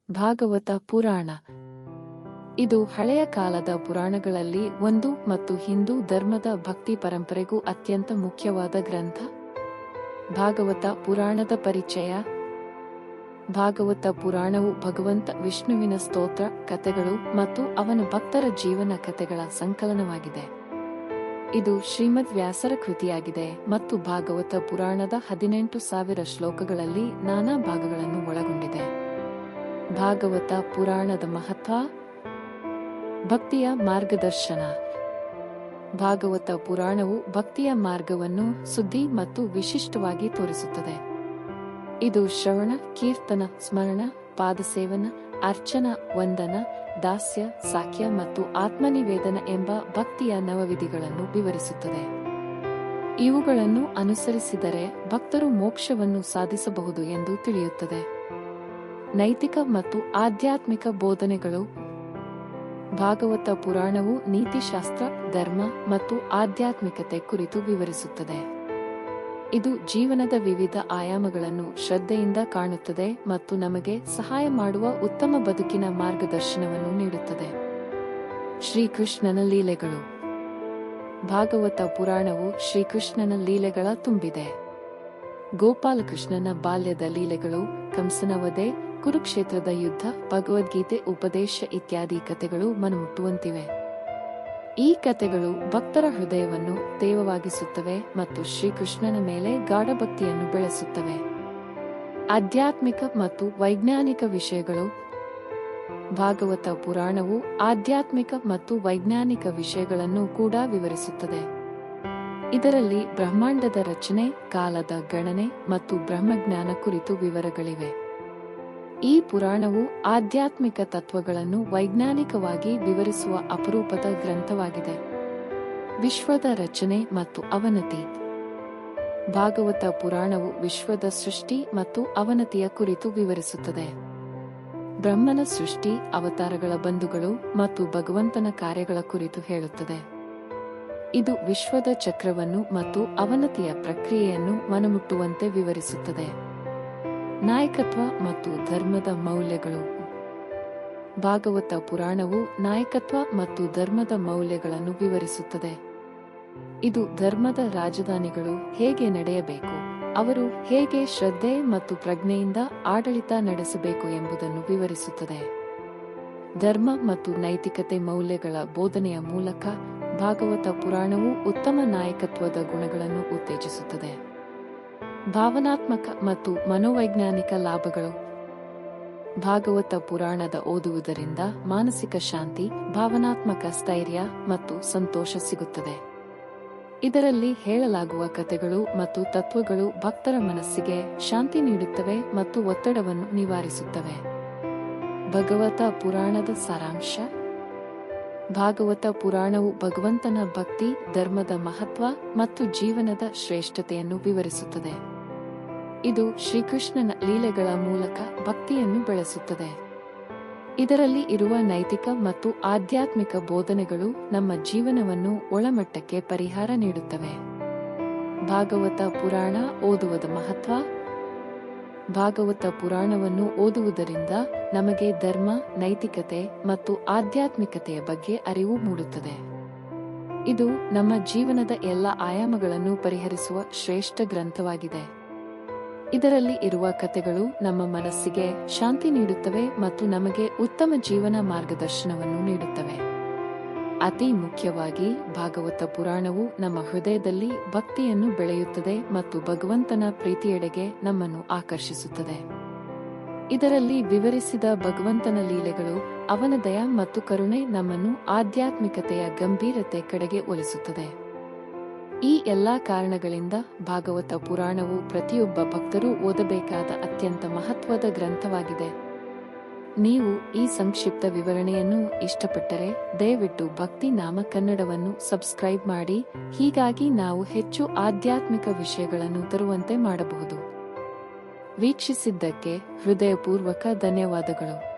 ಭಾಗವತ ಪುರಾಣ ಇದು ಹಳೆಯ ಕಾಲದ ಪುರಾಣಗಳಲ್ಲಿ ಒಂದು ಮತ್ತು ಹಿಂದೂ ಧರ್ಮದ ಭಕ್ತಿ ಪರಂಪರೆಗೂ ಅತ್ಯಂತ ಮುಖ್ಯವಾದ ಗ್ರಂಥ. ಭಾಗವತ ಪುರಾಣದ ಪರಿಚಯ. ಭಾಗವತ ಪುರಾಣವು ಭಗವಂತ ವಿಷ್ಣುವಿನ ಸ್ತೋತ್ರ ಕಥೆಗಳು ಮತ್ತು ಅವನ ಭಕ್ತರ ಜೀವನ ಕಥೆಗಳ ಸಂಕಲನವಾಗಿದೆ. ಇದು ಶ್ರೀಮದ್ ವ್ಯಾಸರ ಕೃತಿಯಾಗಿದೆ ಮತ್ತು ಭಾಗವತ ಪುರಾಣದ 18,000 ಶ್ಲೋಕಗಳಲ್ಲಿ ನಾನಾ ಭಾಗಗಳನ್ನು ಒಳಗೊಂಡಿದೆ. ಭಾಗವತ ಪುರಾಣದ ಮಹತ್ವ. ಭಕ್ತಿಯ ಮಾರ್ಗದರ್ಶನ. ಭಾಗವತ ಪುರಾಣವು ಭಕ್ತಿಯ ಮಾರ್ಗವನ್ನು ಶುದ್ಧಿ ಮತ್ತು ವಿಶಿಷ್ಟವಾಗಿ ತೋರಿಸುತ್ತದೆ. ಇದು ಶ್ರವಣ, ಕೀರ್ತನ, ಸ್ಮರಣ, ಪಾದಸೇವನ, ಅರ್ಚನ, ವಂದನ, ದಾಸ್ಯ, ಸಾಖ್ಯ ಮತ್ತು ಆತ್ಮನಿವೇದನ ಎಂಬ ಭಕ್ತಿಯ ನವವಿಧಿಗಳನ್ನು ವಿವರಿಸುತ್ತದೆ. ಇವುಗಳನ್ನು ಅನುಸರಿಸಿದರೆ ಭಕ್ತರು ಮೋಕ್ಷವನ್ನು ಸಾಧಿಸಬಹುದು ಎಂದು ತಿಳಿಯುತ್ತದೆ. ನೈತಿಕ ಮತ್ತು ಆಧ್ಯಾತ್ಮಿಕ ಬೋಧನೆಗಳು. ಭಾಗವತ ಪುರಾಣವು ನೀತಿಶಾಸ್ತ್ರ, ಧರ್ಮ ಮತ್ತು ಆಧ್ಯಾತ್ಮಿಕತೆ ಕುರಿತು ವಿವರಿಸುತ್ತದೆ. ಇದು ಜೀವನದ ವಿವಿಧ ಆಯಾಮಗಳನ್ನು ಶ್ರದ್ಧೆಯಿಂದ ಕಾಣುತ್ತದೆ ಮತ್ತು ನಮಗೆ ಸಹಾಯ ಮಾಡುವ ಉತ್ತಮ ಬದುಕಿನ ಮಾರ್ಗದರ್ಶನವನ್ನು ನೀಡುತ್ತದೆ. ಶ್ರೀಕೃಷ್ಣನ ಲೀಲೆಗಳು. ಭಾಗವತ ಪುರಾಣವು ಶ್ರೀಕೃಷ್ಣನ ಲೀಲೆಗಳ ತುಂಬಿದೆ. ಗೋಪಾಲಕೃಷ್ಣನ ಬಾಲ್ಯದ ಲೀಲೆಗಳು, ಕಂಸನ ವಧೆ, ಕುರುಕ್ಷೇತ್ರದ ಯುದ್ಧ, ಭಗವದ್ಗೀತೆ ಉಪದೇಶ ಇತ್ಯಾದಿ ಕಥೆಗಳು ಮನಮುಟ್ಟುವಂತಿವೆ. ಈ ಕಥೆಗಳು ಭಕ್ತರ ಹೃದಯವನ್ನು ತೇವವಾಗಿಸುತ್ತವೆ ಮತ್ತು ಶ್ರೀಕೃಷ್ಣನ ಮೇಲೆ ಗಾಢಭಕ್ತಿಯನ್ನು ಬೆಳೆಸುತ್ತವೆ. ಆಧ್ಯಾತ್ಮಿಕ ಮತ್ತು ವೈಜ್ಞಾನಿಕ ವಿಷಯಗಳು. ಭಾಗವತ ಪುರಾಣವು ಆಧ್ಯಾತ್ಮಿಕ ಮತ್ತು ವೈಜ್ಞಾನಿಕ ವಿಷಯಗಳನ್ನು ಕೂಡ ವಿವರಿಸುತ್ತದೆ. ಇದರಲ್ಲಿ ಬ್ರಹ್ಮಾಂಡದ ರಚನೆ, ಕಾಲದ ಗಣನೆ ಮತ್ತು ಬ್ರಹ್ಮಜ್ಞಾನ ಕುರಿತು ವಿವರಗಳಿವೆ. ಈ ಪುರಾಣವು ಆಧ್ಯಾತ್ಮಿಕ ತತ್ವಗಳನ್ನು ವೈಜ್ಞಾನಿಕವಾಗಿ ವಿವರಿಸುವ ಅಪರೂಪದ ಗ್ರಂಥವಾಗಿದೆ. ವಿಶ್ವದ ರಚನೆ ಮತ್ತು ಅವನತಿ. ಭಾಗವತ ಪುರಾಣವು ವಿಶ್ವದ ಸೃಷ್ಟಿ ಮತ್ತು ಅವನತಿಯ ಕುರಿತು ವಿವರಿಸುತ್ತದೆ. ಬ್ರಹ್ಮನ ಸೃಷ್ಟಿ, ಅವತಾರಗಳ ಬಂಧುಗಳು ಮತ್ತು ಭಗವಂತನ ಕಾರ್ಯಗಳ ಕುರಿತು ಹೇಳುತ್ತದೆ. ಇದು ವಿಶ್ವದ ಚಕ್ರವನ್ನು ಮತ್ತು ಅವನತಿಯ ಪ್ರಕ್ರಿಯೆಯನ್ನು ಮನಮುಟ್ಟುವಂತೆ ವಿವರಿಸುತ್ತದೆ. ನಾಯಕತ್ವ ಮತ್ತು ಧರ್ಮದ ಮೌಲ್ಯಗಳು. ಭಾಗವತ ಪುರಾಣವು ನಾಯಕತ್ವ ಮತ್ತು ಧರ್ಮದ ಮೌಲ್ಯಗಳನ್ನು ವಿವರಿಸುತ್ತದೆ. ಇದು ಧರ್ಮದ ರಾಜಧಾನಿಗಳು ಹೇಗೆ ನಡೆಯಬೇಕು, ಅವರು ಹೇಗೆ ಶ್ರದ್ಧೆ ಮತ್ತು ಪ್ರಜ್ಞೆಯಿಂದ ಆಡಳಿತ ನಡೆಸಬೇಕು ಎಂಬುದನ್ನು ವಿವರಿಸುತ್ತದೆ. ಧರ್ಮ ಮತ್ತು ನೈತಿಕತೆ ಮೌಲ್ಯಗಳ ಬೋಧನೆಯ ಮೂಲಕ ಭಾಗವತ ಪುರಾಣವು ಉತ್ತಮ ನಾಯಕತ್ವದ ಗುಣಗಳನ್ನು ಉತ್ತೇಜಿಸುತ್ತದೆ. ಭಾವನಾತ್ಮಕ ಮತ್ತು ಮನೋವೈಜ್ಞಾನಿಕ ಲಾಭಗಳು. ಭಾಗವತ ಪುರಾಣದ ಓದುವುದರಿಂದ ಮಾನಸಿಕ ಶಾಂತಿ, ಭಾವನಾತ್ಮಕ ಸ್ಥೈರ್ಯ ಮತ್ತು ಸಂತೋಷ ಸಿಗುತ್ತದೆ. ಇದರಲ್ಲಿ ಹೇಳಲಾಗುವ ಕಥೆಗಳು ಮತ್ತು ತತ್ವಗಳು ಭಕ್ತರ ಮನಸ್ಸಿಗೆ ಶಾಂತಿ ನೀಡುತ್ತವೆ ಮತ್ತು ಒತ್ತಡವನ್ನು ನಿವಾರಿಸುತ್ತವೆ. ಭಾಗವತ ಪುರಾಣದ ಸಾರಾಂಶ. ಭಾಗವತ ಪುರಾಣವು ಭಗವಂತನ ಭಕ್ತಿ, ಧರ್ಮದ ಮಹತ್ವ ಮತ್ತು ಜೀವನದ ಶ್ರೇಷ್ಠತೆಯನ್ನು ವಿವರಿಸುತ್ತದೆ. ಇದು ಶ್ರೀಕೃಷ್ಣನ ಲೀಲೆಗಳ ಮೂಲಕ ಭಕ್ತಿಯನ್ನು ಬೆಳೆಸುತ್ತದೆ. ಇದರಲ್ಲಿ ಇರುವ ನೈತಿಕ ಮತ್ತು ಆಧ್ಯಾತ್ಮಿಕ ಬೋಧನೆಗಳು ನಮ್ಮ ಜೀವನವನ್ನು ಒಳಮಟ್ಟಕ್ಕೆ ಪರಿಹಾರ ನೀಡುತ್ತವೆ. ಭಾಗವತ ಪುರಾಣ ಓದುವುದ ಮಹತ್ವ. ಭಾಗವತ ಪುರಾಣವನ್ನು ಓದುವುದರಿಂದ ನಮಗೆ ಧರ್ಮ, ನೈತಿಕತೆ ಮತ್ತು ಆಧ್ಯಾತ್ಮಿಕತೆಯ ಬಗ್ಗೆ ಅರಿವು ಮೂಡುತ್ತದೆ. ಇದು ನಮ್ಮ ಜೀವನದ ಎಲ್ಲ ಆಯಾಮಗಳನ್ನು ಪರಿಹರಿಸುವ ಶ್ರೇಷ್ಠ ಗ್ರಂಥವಾಗಿದೆ. ಇದರಲ್ಲಿ ಇರುವ ಕಥೆಗಳು ನಮ್ಮ ಮನಸ್ಸಿಗೆ ಶಾಂತಿ ನೀಡುತ್ತವೆ ಮತ್ತು ನಮಗೆ ಉತ್ತಮ ಜೀವನ ಮಾರ್ಗದರ್ಶನವನ್ನು ನೀಡುತ್ತವೆ. ಅತಿ ಮುಖ್ಯವಾಗಿ ಭಾಗವತ ಪುರಾಣವು ನಮ್ಮ ಹೃದಯದಲ್ಲಿ ಭಕ್ತಿಯನ್ನು ಬೆಳೆಯುತ್ತದೆ ಮತ್ತು ಭಗವಂತನ ಪ್ರೀತಿಯೆಡೆಗೆ ನಮ್ಮನ್ನು ಆಕರ್ಷಿಸುತ್ತದೆ. ಇದರಲ್ಲಿ ವಿವರಿಸಿದ ಭಗವಂತನ ಲೀಲೆಗಳು, ಅವನ ದಯ ಮತ್ತು ಕರುಣೆ ನಮ್ಮನ್ನು ಆಧ್ಯಾತ್ಮಿಕತೆಯ ಗಂಭೀರತೆ ಕಡೆಗೆ ಒಲಿಸುತ್ತದೆ. ಈ ಎಲ್ಲಾ ಕಾರಣಗಳಿಂದ ಭಾಗವತ ಪುರಾಣವು ಪ್ರತಿಯೊಬ್ಬ ಭಕ್ತರೂ ಓದಬೇಕಾದ ಅತ್ಯಂತ ಮಹತ್ವದ ಗ್ರಂಥವಾಗಿದೆ. ನೀವು ಈ ಸಂಕ್ಷಿಪ್ತ ವಿವರಣೆಯನ್ನು ಇಷ್ಟಪಟ್ಟರೆ ದಯವಿಟ್ಟು ಭಕ್ತಿ ನಾಮ ಕನ್ನಡವನ್ನು ಸಬ್ಸ್ಕ್ರೈಬ್ ಮಾಡಿ, ಹೀಗಾಗಿ ನಾವು ಹೆಚ್ಚು ಆಧ್ಯಾತ್ಮಿಕ ವಿಷಯಗಳನ್ನು ತರುವಂತೆ ಮಾಡಬಹುದು. ವೀಕ್ಷಿಸಿದ್ದಕ್ಕೆ ಹೃದಯಪೂರ್ವಕ ಧನ್ಯವಾದಗಳು.